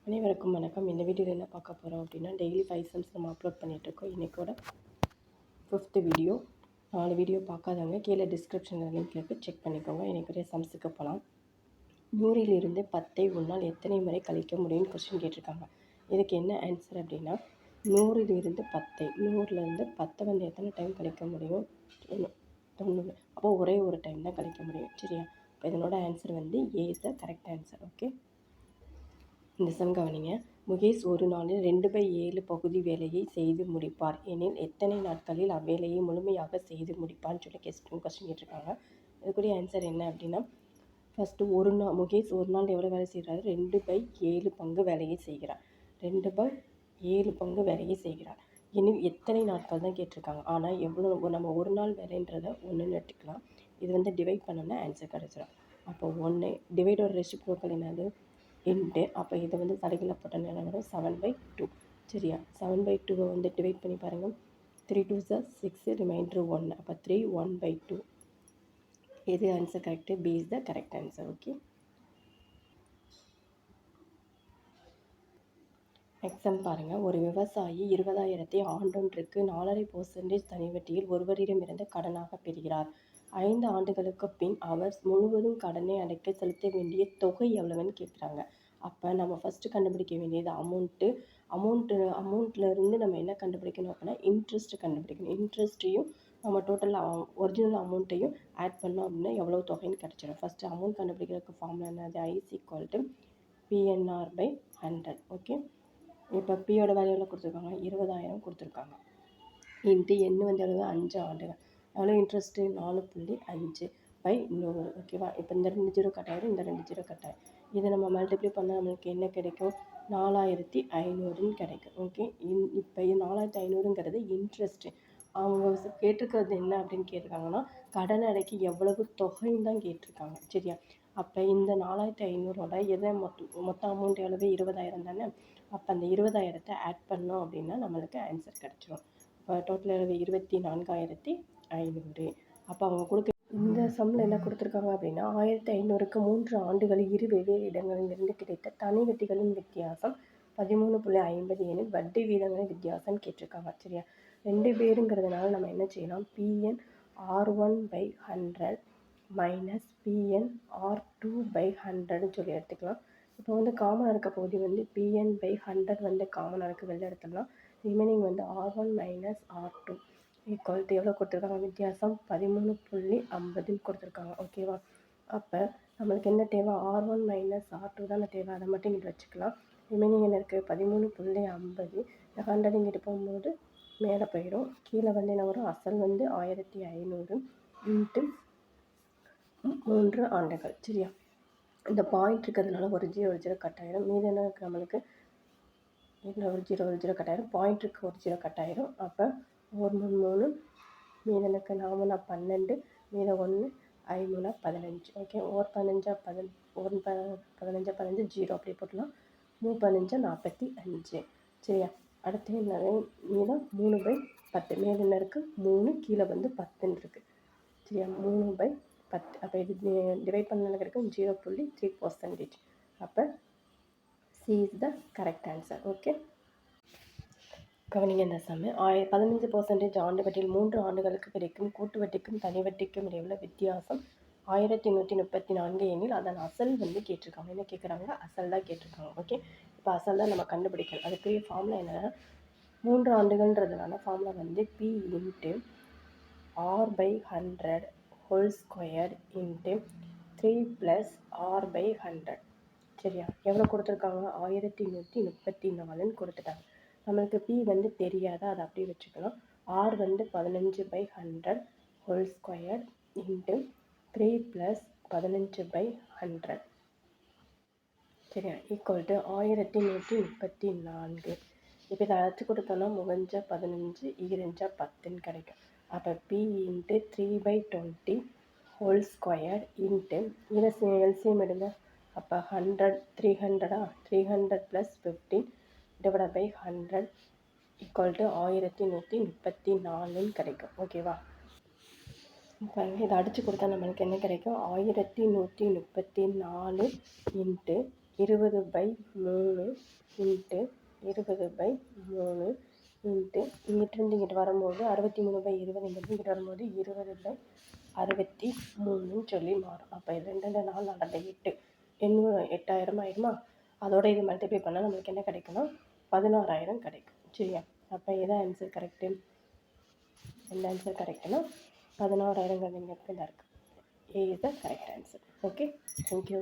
அனைவருக்கும் வணக்கம். இந்த வீடியோவில் என்ன பார்க்க போகிறோம் அப்படின்னா, டெய்லி 5 சம்ஸ் நம்ம அப்லோட் பண்ணிகிட்ருக்கோம். இன்றைக்கோட 5th வீடியோ. 4 வீடியோ பார்க்காதவங்க கீழே டிஸ்கிரிப்ஷனில் லிங்க் இருக்குது, செக் பண்ணிக்கோங்க. இன்றைக்குரிய சம்ஸுக்கு போகலாம். 100லிருந்து 10ஐ உன்னால் எத்தனை முறை கழிக்க முடியும்னு கொஸ்டின் கேட்டிருக்காங்க. இதுக்கு என்ன ஆன்சர் அப்படின்னா, 100லிருந்து 10ஐ 100லேருந்து 10 வந்து எத்தனை டைம் கழிக்க முடியும்? 90. அப்போ ஒரே ஒரு டைம் தான் கழிக்க முடியும். சரியா? இப்போ இதனோட ஆன்சர் வந்து A is the correct answer. Okay, இந்த சம் கவனிங்க. முகேஷ் ஒரு நாளில் 2/7 பகுதி வேலையை செய்து முடிப்பார் எனில் எத்தனை நாட்களில் அவ்வேலையை முழுமையாக செய்து முடிப்பார்னு சொல்லி கொஸ்டின் கேட்டிருக்காங்க. இதுக்குரிய ஆன்சர் என்ன அப்படின்னா, ஃபஸ்ட்டு முகேஷ் ஒரு நாள் எவ்வளோ வேலை செய்கிறாரு? 2/7 பங்கு வேலையை செய்கிறார். 2/7 பங்கு வேலையை செய்கிறார் எனில் எத்தனை நாட்கள் தான் கேட்டிருக்காங்க. ஆனால் எவ்வளோ நம்ம ஒரு நாள் வேலைன்றதை ஒன்றுன்னு எடுத்துக்கலாம். இது வந்து டிவைட் பண்ணோன்னா ஆன்சர் கிடச்சிடும். அப்போ 1 டிவைடோட ரெசிப்ரோக்கல் என்னது? இன்ட்டு. அப்போ இதை வந்து தலைகீழ போட்டால் என்ன வரும்? 7/2. சரியா? 7/2 வந்து டிவைட் பண்ணி பாருங்கள். 3 2s are 6, ரிமைண்டர் 1. அப்போ 3 1/2. எது answer correct? B is the correct answer. Okay, exam பாருங்கள். ஒரு விவசாயி 20,000ஐ ஆண்டொன்றுக்கு 4.5% தனி வட்டியில் ஒருவரிடமிருந்து கடனாக பெறுகிறார். 5 ஆண்டுகளுக்கு பின் அவர் முழுவதும் கடனை அடைக்க செலுத்த வேண்டிய தொகை எவ்வளவுன்னு கேட்குறாங்க. அப்போ நம்ம ஃபஸ்ட்டு கண்டுபிடிக்க வேண்டியது அமௌண்ட்லேருந்து நம்ம என்ன கண்டுபிடிக்கணும் அப்படின்னா, இன்ட்ரெஸ்ட்டு கண்டுபிடிக்கணும். இன்ட்ரெஸ்ட்டையும் நம்ம டோட்டல் ஒரிஜினல் அமௌண்ட்டையும் ஆட் பண்ணோம் அப்படின்னா எவ்வளோ தொகைன்னு கிடச்சிடும். ஃபஸ்ட்டு அமௌண்ட் கண்டுபிடிக்கிறதுக்கு ஃபார்முலா என்னது? I = PNR/100. ஓகே, இப்போ பியோட வேல்யூ எவ்வளோ கொடுத்துருக்காங்க? 20,000 கொடுத்துருக்காங்க. இன்ட்டு எண் வந்து எவ்வளோ? 5 ஆண்டுகள். எவ்வளோ இன்ட்ரெஸ்ட்டு? 4.5/100. ஓகேவா? இப்போ இந்த 2 0 கட்டாயிரும், இந்த 2 0 கட்டாயிரும். இதை நம்ம மல்டிப்ளை பண்ணால் நம்மளுக்கு என்ன கிடைக்கும்? 4,500ன்னு கிடைக்கும். ஓகே, இப்போ 4,500ங்கிறது இன்ட்ரெஸ்ட்டு. அவங்க கேட்டிருக்கிறது என்ன அப்படின்னு கேட்டிருக்காங்கன்னா, கடன் அடைக்க எவ்வளவு தொகைன்னு தான் கேட்டிருக்காங்க. சரியா? அப்போ இந்த 4,500ஓட எதை மொத்த அமௌண்ட் எவ்வளவு? 20,000 தானே. அப்போ அந்த 20,000த்தை ஆட் பண்ணோம் அப்படின்னா நம்மளுக்கு ஆன்சர் கிடச்சிரும். இப்போ டோட்டல் எவ்வளவு? 24,500. அப்போ அவங்க கொடுக்க இந்த சம்மில் என்ன கொடுத்துருக்காங்க அப்படின்னா, 1,500க்கு 3 ஆண்டுகளில் 2 வெவ்வேறு இடங்களிலிருந்து கிடைத்த தனி வட்டிகளின் வித்தியாசம் 13.50 எனில் வட்டி வீதங்களின் வித்தியாசம் கேட்டிருக்காங்க. சரியா? 2 பேருங்கிறதுனால நம்ம என்ன செய்யலாம்? PNR1/100 மைனஸ் PNR2/100ன்னு சொல்லி எடுத்துக்கலாம். இப்போ வந்து காமனாக இருக்க பகுதி வந்து PN/100 வந்து காமனாக இருக்க வெளில எடுத்துடலாம். ரிமைனிங் வந்து R1 minus R2 equal to எவ்வளோ கொடுத்துருக்காங்க? வித்தியாசம் 13.50 கொடுத்துருக்காங்க. ஓகேவா? அப்போ நம்மளுக்கு என்ன தேவை? R1 மைனஸ் R2 தானே தேவை. அதை மட்டும் இங்கிட்டு வச்சுக்கலாம். ரிமைனிங் என்ன இருக்குது? 13.50. இந்த 100 இங்கிட்டு போகும்போது மேலே போயிடும். கீழே வந்து என்ன வரும்? அசல் வந்து 1,500 இன்ட்டு 3 ஆண்டுகள். சரியா? இந்த பாயிண்ட் இருக்கிறதுனால ஒரு 0 கட்டாயிரும். மீது என்ன இருக்குது நம்மளுக்கு? இதில் ஒரு 0 கட்டாயிரும். பாயிண்ட் இருக்குது, ஒரு 0 கட்டாயிரும். அப்போ 1 3 3, மீது எனக்கு 4 3 12, மீத 1 5 3 15. ஓகே, 1 15 15 0 அப்படி போட்டலாம். 3 15 45. சரியா? அடுத்து என்ன? மீதம் 3/10. மேலே என்ன இருக்குது? 3, கீழே வந்து 10ன்னு இருக்குது. சரியா? 3/10. அப்போ இது டிவைட் பண்ண கிடைக்கும் 0.3%. அப்போ C is the correct answer. Okay, கவனிங்க இந்த சம்மு. 15% ஆண்டு வட்டியில் 3 ஆண்டுகளுக்கு கிடைக்கும் கூட்டு வட்டிக்கும் தனி வட்டிக்கும் இடையுள்ள வித்தியாசம் 1,134 எனில் அதன் அசல் வந்து கேட்டிருக்காங்க. என்ன கேட்குறாங்க? அசல் தான் கேட்டிருக்காங்க. ஓகே, இப்போ அசல் தான் நம்ம கண்டுபிடிக்கணும். அதுக்குரிய ஃபார்முலா என்னென்னா, 3 ஆண்டுகள்ன்றதுனால ஃபார்முலா வந்து P into R/100 whole square into 3 + R/100. சரியா? எவ்வளோ கொடுத்துருக்காங்க? 1,134ன்னு கொடுத்துட்டாங்க. நம்மளுக்கு P வந்து தெரியாதா, அதை அப்படியே வச்சுக்கலாம். R வந்து 15/100 ஹோல் ஸ்கொயர் இன்ட்டு 3 + 15/100. சரியா? Equal to 1,134. இப்போ இதை அழைச்சி கொடுத்தோன்னா 3 15 2 10ன்னு கிடைக்கும். அப்போ P into 3/20 whole square into இதை எல்சிஎம் எடுங்க. அப்போ 100 300 300 + 15 டிவைட் பை 100 ஈக்குவல் டு 1,134ன்னு கிடைக்கும். ஓகேவா? இப்போ இதை அடித்து கொடுத்தா நம்மளுக்கு என்ன கிடைக்கும்? 1,134 இன்ட்டு 20/3 இன்ட்டு 20/3 இன்ட்டு இங்கிட்டிருந்து இங்கிட்டு வரும்போது 63/20 இங்கிட்டு வரும்போது 20/63 சொல்லி மாறும். அப்போ 2 4 4 8 8000 ஆயிடுமா? அதோட இது மல்டிப்ளை பண்ணால் நம்மளுக்கு என்ன கிடைக்குன்னா 16,000 கிடைக்கும். சரியா? அப்போ இதான் ஆன்சர் கரெக்டு. எந்த ஆன்சர் கரெக்டுன்னா 16,000 இங்கே இருக்குது. A is the correct answer. Okay, thank you.